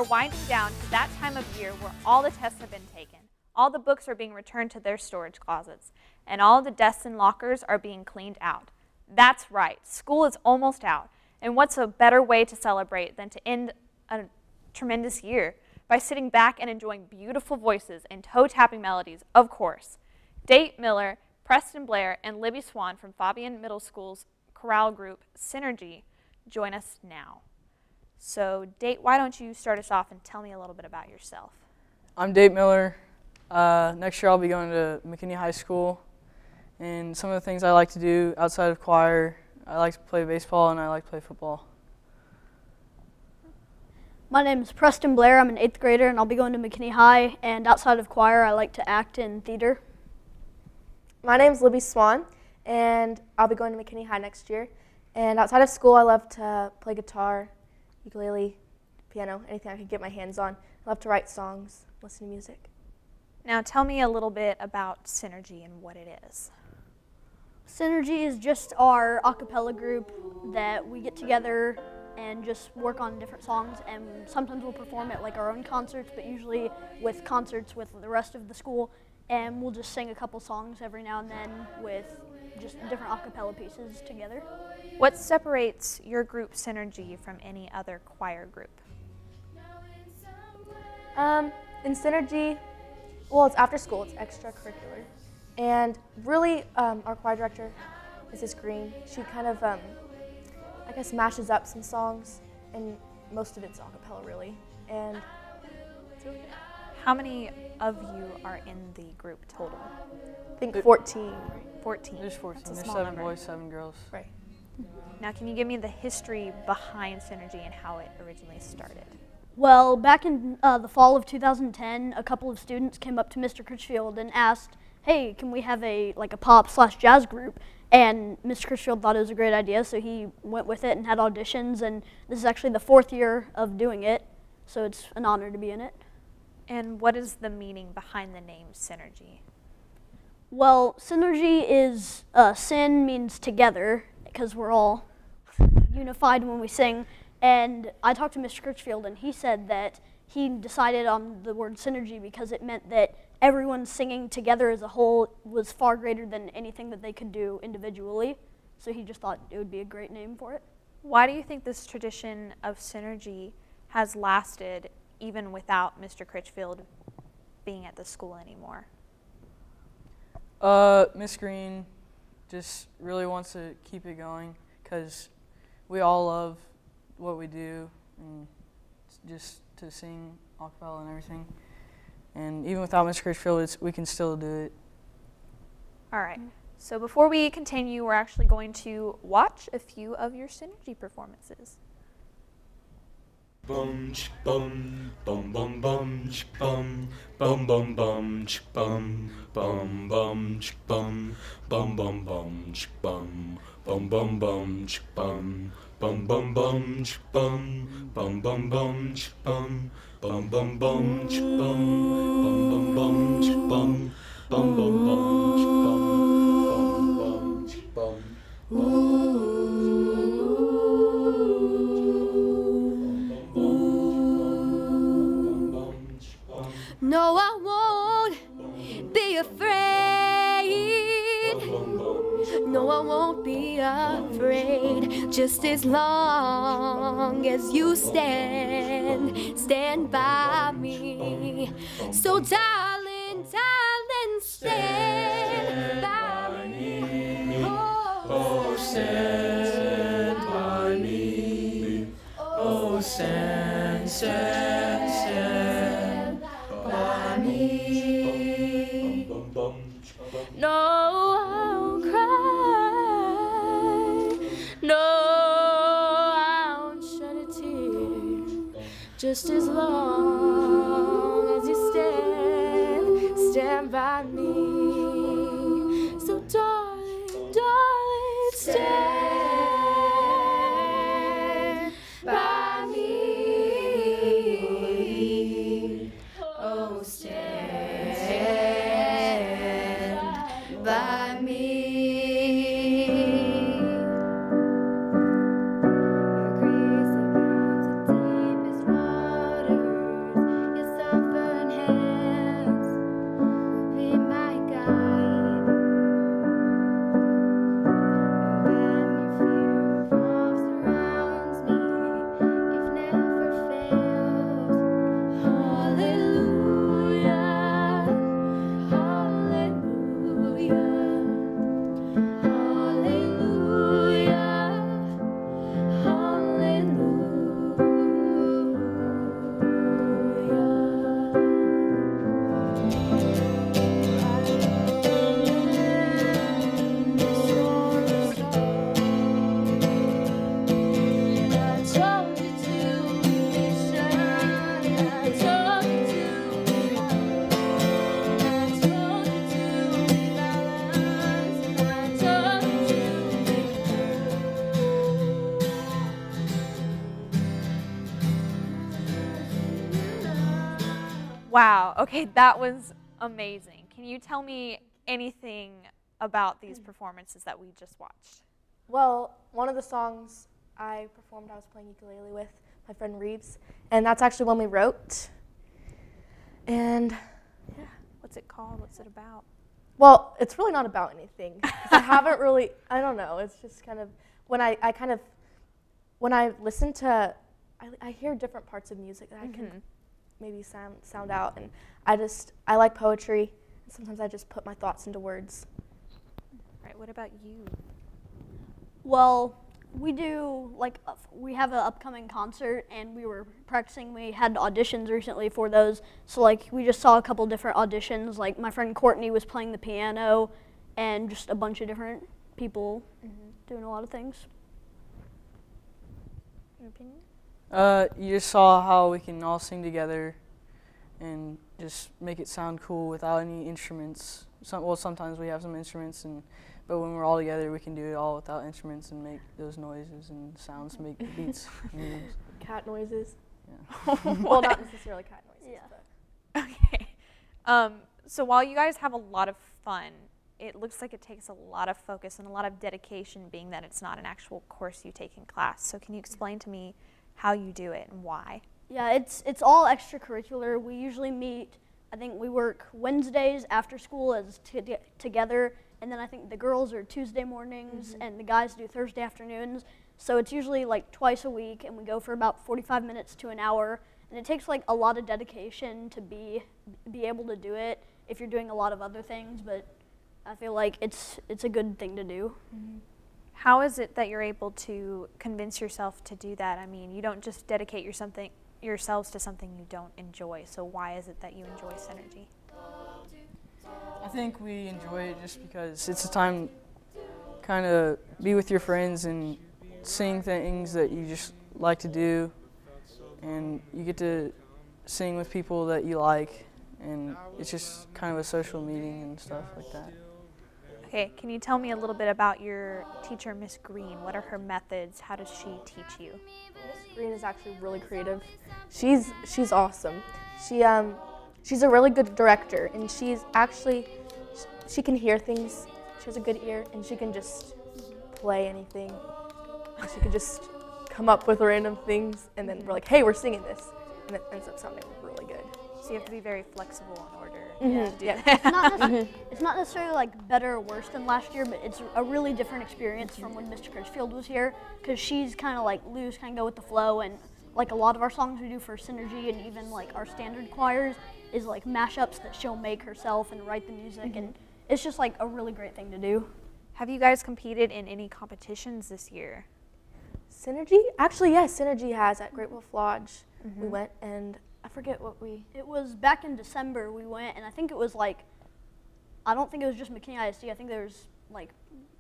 are winding down to that time of year where all the tests have been taken, all the books are being returned to their storage closets, and all the desks and lockers are being cleaned out. That's right, school is almost out, and what's a better way to celebrate than to end a tremendous year by sitting back and enjoying beautiful voices and toe-tapping melodies, of course. Dait Miller, Preston Blair, and Libby Swan from Faubion Middle School's chorale group, Synergy, join us now. So, Dait, why don't you start us off and tell me a little bit about yourself? I'm Dait Miller. Next year I'll be going to McKinney High School. And some of the things I like to do outside of choir, I like to play baseball and I like to play football. My name is Preston Blair. I'm an 8th grader and I'll be going to McKinney High. And outside of choir, I like to act in theater. My name is Libby Swan and I'll be going to McKinney High next year. And outside of school, I love to play guitar, ukulele, piano, anything I could get my hands on. I love to write songs, listen to music. Now tell me a little bit about Synergy and what it is. Synergy is just our a cappella group that we get together and just work on different songs, and sometimes we'll perform at like our own concerts, but usually with concerts with the rest of the school, and we'll just sing a couple songs every now and then with just different a cappella pieces together. What separates your group Synergy from any other choir group? In Synergy, well, it's after school, it's extracurricular. And really, our choir director, Mrs. Green, she kind of, I guess, mashes up some songs, and most of it's a cappella, really. And it's really good. How many of you are in the group total? I think 14. 14. There's 14. That's a There's small 7 number. boys, 7 girls. Right. Now, can you give me the history behind Synergy and how it originally started? Well, back in the fall of 2010, a couple of students came up to Mr. Critchfield and asked, hey, can we have a pop/jazz group? And Mr. Critchfield thought it was a great idea, so he went with it and had auditions, and this is actually the 4th year of doing it, so it's an honor to be in it. And what is the meaning behind the name Synergy? Well, synergy is, syn means together, because we're all unified when we sing. And I talked to Mr. Critchfield, and he said that he decided on the word synergy because it meant that everyone singing together as a whole was far greater than anything that they could do individually. So he just thought it would be a great name for it. Why do you think this tradition of Synergy has lasted even without Mr. Critchfield being at the school anymore? Miss Green just really wants to keep it going because we all love what we do and just to sing a cappella and everything. And even without Mr. Critchfield, we can still do it. All right. So before we continue, we're actually going to watch a few of your Synergy performances. Bum ch bum bum bum bum ch bum bum bum bum ch bum bum bum ch bum bum bum bum ch bum bum bum bum ch bum bum bum bum ch bum bum bum bum ch bum bum bum bum ch bum bum bum bum ch bum bum bum bum ch bum bum ch bum. No, I won't be afraid. No, I won't be afraid. Just as long as you stand by me. So darling, darling, stand by me. Oh, stand by me. Oh, stand by me. No, I won't cry. No, I won't shed a tear. Just as long as you stand by me. So darling, darling, stand by me. Oh, stand by me. Your grace abounds the deepest water. Wow, okay, that was amazing. Can you tell me anything about these performances that we just watched? Well, one of the songs I performed, I was playing ukulele with my friend Reeves, and that's actually one we wrote. And yeah. What's it called? What's it about? Well, it's really not about anything. 'Cause I haven't really, I don't know, it's just kind of, when I listen to, I hear different parts of music that I can maybe sound out, and I like poetry, and sometimes I just put my thoughts into words. Right, what about you? Well, we do, we have an upcoming concert, and we were practicing. We had auditions recently for those, so, we just saw a couple different auditions. Like, my friend Courtney was playing the piano, and just a bunch of different people doing a lot of things. Your opinion? You just saw how we can all sing together and just make it sound cool without any instruments. Sometimes we have some instruments, but when we're all together, we can do it all without instruments and make those noises and sounds, make beats. Cat noises. Yeah. Well, not necessarily cat noises. Yeah. But. Okay. So while you guys have a lot of fun, it looks like it takes a lot of focus and a lot of dedication, being that it's not an actual course you take in class. So can you explain to me how you do it and why? Yeah, it's all extracurricular. We usually meet, I think we work Wednesdays after school as together, and then I think the girls are Tuesday mornings and the guys do Thursday afternoons. So it's usually twice a week, and we go for about 45 minutes to an hour, and it takes a lot of dedication to be able to do it if you're doing a lot of other things, but I feel like it's a good thing to do. How is it that you're able to convince yourself to do that? I mean, you don't just dedicate yourselves to something you don't enjoy, so why is it that you enjoy Synergy? I think we enjoy it just because it's a time kind of be with your friends and sing things that you just like to do, and you get to sing with people that you like, and it's just kind of a social meeting and stuff like that. Okay, can you tell me a little bit about your teacher, Miss Green? What are her methods? How does she teach you? Miss Green is actually really creative. She's awesome. She's a really good director, and she can hear things. She has a good ear, and she can just play anything. And she can just come up with random things, and then we're like, hey, we're singing this, and it ends up sounding really good. So you have to be very flexible in order to do Yeah. that. It's not necessarily better or worse than last year, but it's a really different experience from when Mr. Critchfield was here, because she's kind of loose, kind of go with the flow, and a lot of our songs we do for Synergy and even our standard choirs is mashups that she'll make herself and write the music, and it's just a really great thing to do. Have you guys competed in any competitions this year? Synergy? Actually, yes, Synergy has at Great Wolf Lodge. We went, and I forget what we... It was back in December we went, and I think it was I don't think it was just McKinney ISD. I think there was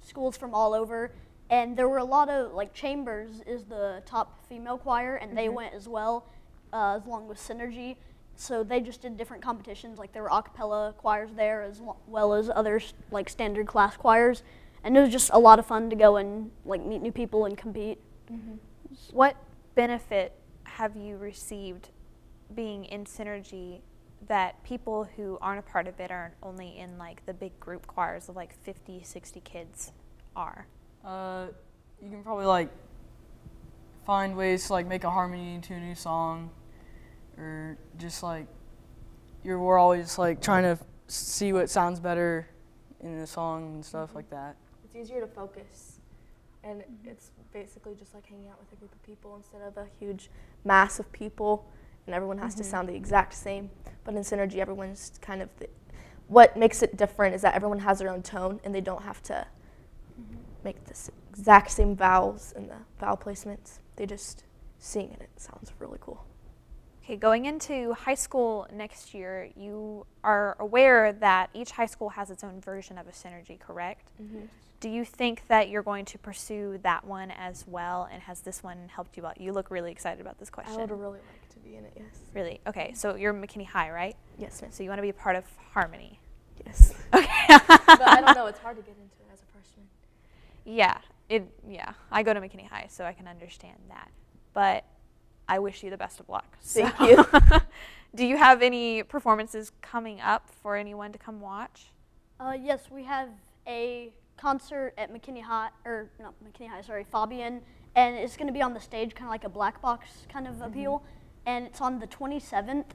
schools from all over, and there were a lot of Chambers is the top female choir, and they went as well, along with Synergy. So they just did different competitions. There were a cappella choirs there as well as other standard class choirs, and it was just a lot of fun to go and meet new people and compete. What benefit have you received being in Synergy that people who aren't a part of it are only in the big group choirs of 50, 60 kids are? You can probably find ways to make a harmony into a new song, or just we're always trying to see what sounds better in the song and stuff like that. It's easier to focus, and it's basically just hanging out with a group of people instead of a huge mass of people, and everyone has to sound the exact same. But in Synergy, everyone's kind of what makes it different is that everyone has their own tone, and they don't have to make the exact same vowels and the vowel placements. They just sing, and it sounds really cool. Okay, going into high school next year, you are aware that each high school has its own version of a synergy, correct? Mm-hmm. Do you think that you're going to pursue that one as well, and has this one helped you out? You look really excited about this question. I would really like to be in it, yes. Really? Okay, so you're McKinney High, right? Yes, ma'am. So you want to be a part of Harmony. Yes. Okay. But I don't know, it's hard to get into it as a freshman. Yeah, I go to McKinney High, so I can understand that. But I wish you the best of luck. Thank you. Do you have any performances coming up for anyone to come watch? Yes, we have a concert at McKinney High, or not McKinney High, sorry, Faubion, and it's going to be on the stage, kind of like a black box kind of appeal, and it's on the 27th,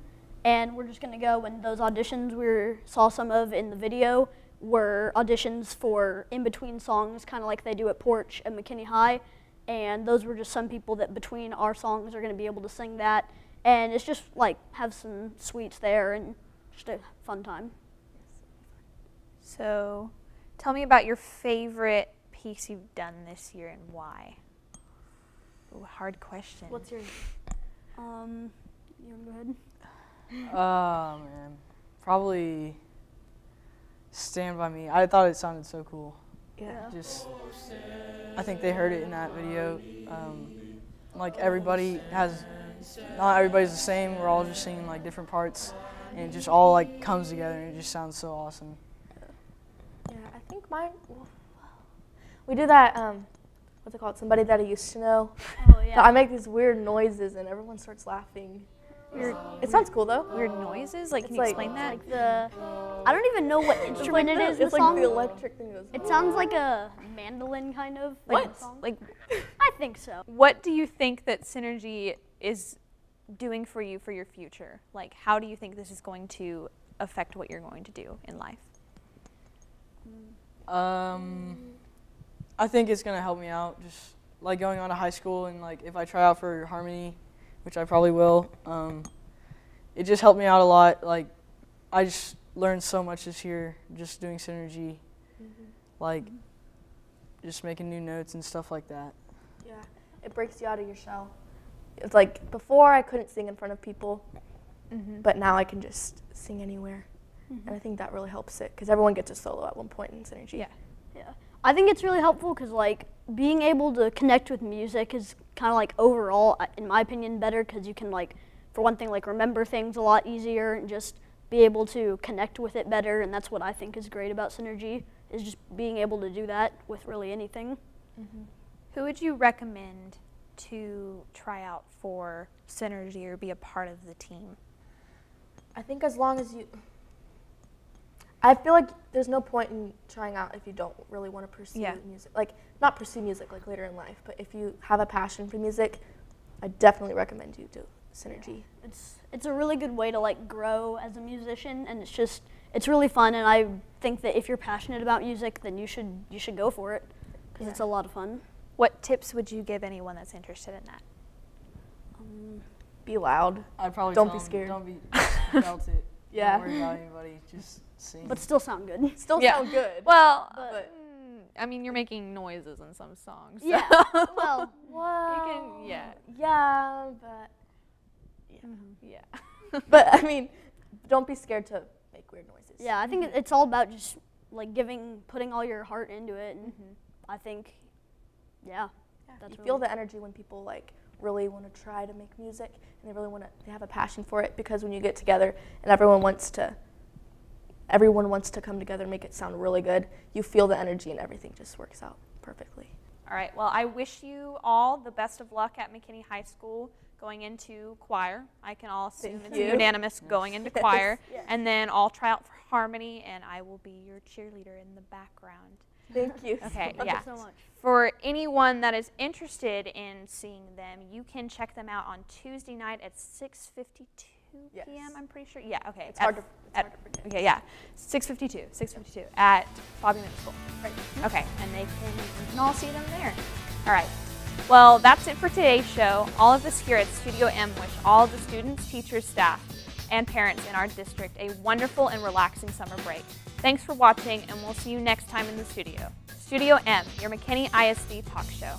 and we're just going to go, and those auditions we saw some of in the video were auditions for in-between songs, kind of like they do at Porch at McKinney High, and those were just some people that between our songs are going to be able to sing that, and it's just like have some sweets there and just a fun time. So tell me about your favorite piece you've done this year and why. Ooh, hard question. What's your, you want to go ahead? Oh, man. Probably Stand By Me. I thought it sounded so cool. Yeah. Just, I think they heard it in that video. Like everybody has, not everybody's the same. We're all just singing like different parts, and it just all like comes together, and it just sounds so awesome. Yeah, I think mine, we do that, what's it called, Somebody That I Used to Know. Oh, yeah. So I make these weird noises and everyone starts laughing. It sounds cool though. Weird noises? Like, can you like- explain that? Like I don't even know what instrument it is in the It's like song. the electric thing goes. It sounds like a mandolin kind of. Like What? the song. Like, I think so. what do you think that Synergy is doing for you for your future? Like, how do you think this is going to affect what you're going to do in life? I think it's gonna help me out, just like going on to high school, and like if I try out for Harmony, which I probably will, it just helped me out a lot. Like I just learned so much this year just doing Synergy, like just making new notes and stuff like that. Yeah, it breaks you out of your shell. It's like before I couldn't sing in front of people, but now I can just sing anywhere. And I think that really helps it because everyone gets a solo at one point in Synergy. Yeah. Yeah. I think it's really helpful because like being able to connect with music is kind of like overall, in my opinion, better because you can like, for one thing, like remember things a lot easier and just be able to connect with it better. And that's what I think is great about Synergy, is just being able to do that with really anything. Who would you recommend to try out for Synergy or be a part of the team? I think as long as you, I feel like there's no point in trying out if you don't really want to pursue music. Like, not pursue music like later in life, but if you have a passion for music, I definitely recommend you do Synergy. It's a really good way to like grow as a musician, and it's really fun. And I think that if you're passionate about music, then you should go for it because it's a lot of fun. What tips would you give anyone that's interested in that? Be loud. I'd probably Don't tell be 'em, scared. Don't be belt it. Yeah. Don't worry about anybody. Just sing. But still sound good. Still sound good. Well, But- I mean, you're making noises in some songs. So. Yeah. Well, Well, yeah. yeah, but Yeah. but I mean, don't be scared to make weird noises. yeah, I think it's all about just like putting all your heart into it, and I think, Yeah, that's you really feel the energy when people like really want to try to make music and they have a passion for it, because when you get together and everyone wants to come together and make it sound really good, you feel the energy and everything just works out perfectly. All right. Well, I wish you all the best of luck at McKinney High School going into choir. I can all assume Thank it's you. unanimous going into choir. Yes. And then I'll try out for Harmony, and I will be your cheerleader in the background. Thank you. Okay, Thank yeah. you so much. For anyone that is interested in seeing them, you can check them out on Tuesday night at 6:52 Yes. p.m. I'm pretty sure. Yeah, okay. It's hard to forget. Okay, yeah. 6:52 at Faubion Middle School. Right. Okay, and you can all see them there. All right. Well, that's it for today's show. All of us here at Studio M wish all of the students, teachers, staff, and parents in our district a wonderful and relaxing summer break. Thanks for watching, and we'll see you next time in the studio. Studio M, your McKinney ISD talk show.